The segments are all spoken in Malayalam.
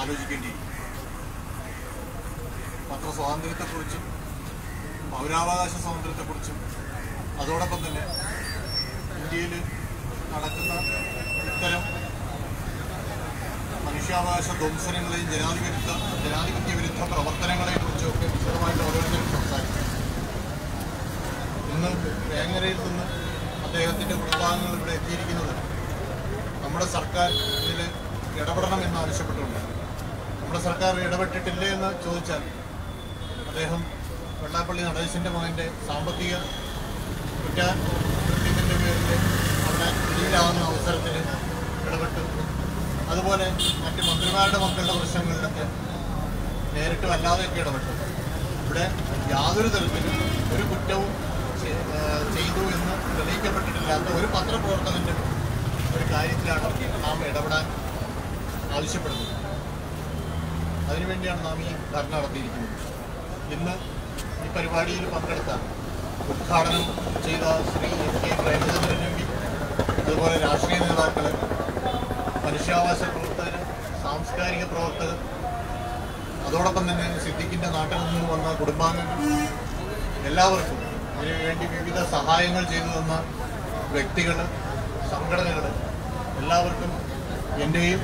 ആലോചിക്കേണ്ടിയിരിക്കും. പത്രസ്വാതന്ത്ര്യത്തെക്കുറിച്ചും പൗരാവകാശ സ്വാതന്ത്ര്യത്തെക്കുറിച്ചും അതോടൊപ്പം തന്നെ ഇന്ത്യയിൽ നടക്കുന്ന ഇത്തരം മനുഷ്യാവകാശ ധ്വംസനങ്ങളെയും ജനാധിപത്യ വിരുദ്ധ പ്രവർത്തനങ്ങളെക്കുറിച്ചൊക്കെ വിശദമായിട്ട് ഓരോരുത്തരും സംസാരിച്ചു. ഇന്ന് വേങ്ങരയിൽ നിന്ന് അദ്ദേഹത്തിൻ്റെ കുടുംബാംഗങ്ങൾ ഇവിടെ എത്തിയിരിക്കുന്നത് നമ്മുടെ സർക്കാർ ഇതിൽ ഇടപെടണമെന്ന് ആവശ്യപ്പെട്ടുകൊണ്ട്. നമ്മുടെ സർക്കാർ ഇടപെട്ടിട്ടില്ലേ എന്ന് ചോദിച്ചാൽ അദ്ദേഹം വെള്ളാപ്പള്ളി നടേശൻ്റെ മകൻ്റെ സാമ്പത്തിക കുറ്റകൃത്യത്തിൻ്റെ പേരിൽ അവിടെ ജയിലാവുന്ന അവസരത്തിൽ ഇടപെട്ടു. അതുപോലെ മറ്റ് മന്ത്രിമാരുടെ മക്കളുടെ പ്രശ്നങ്ങളിലൊക്കെ നേരിട്ടും അല്ലാതെയൊക്കെ ഇടപെട്ടു. ഇവിടെ യാതൊരു തരത്തിലും ഒരു കുറ്റവും ചെയ്തു എന്ന് തെളിയിക്കപ്പെട്ടിട്ടില്ലാത്ത ഒരു പത്രപ്രവർത്തകൻ്റെ ഒരു കാര്യത്തിലാണ് നാം ഇടപെടാൻ ആവശ്യപ്പെടുന്നത്. അതിനുവേണ്ടിയാണ് നാം ഈ ധർണ നടത്തിയിരിക്കുന്നത്. ഇന്ന് ഈ പരിപാടിയിൽ പങ്കെടുത്ത ഉദ്ഘാടനം ചെയ്ത Shri K Premachandran M P, അതുപോലെ രാഷ്ട്രീയ നേതാക്കൾ, മനുഷ്യാവകാശ പ്രവർത്തകർ, സാംസ്കാരിക പ്രവർത്തകർ, അതോടൊപ്പം തന്നെ സിദ്ദിഖിൻ്റെ നാട്ടിൽ നിന്ന് വന്ന കുടുംബാംഗങ്ങൾ, എല്ലാവർക്കും ഇതിനുവേണ്ടി വിവിധ സഹായങ്ങൾ ചെയ്തു തന്ന വ്യക്തികൾ, സംഘടനകൾ, എല്ലാവർക്കും എൻ്റെയും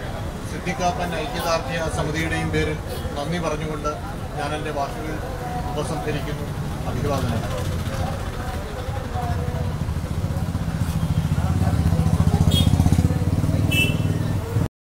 സിദ്ദിഖാപ്പൻ ഐക്യദാർഢ്യ സമിതിയുടെയും പേരിൽ നന്ദി പറഞ്ഞുകൊണ്ട് ഞാൻ എൻ്റെ വാക്കുകൾ ഉപസംഹരിക്കുന്നു. അഭിവാദനം.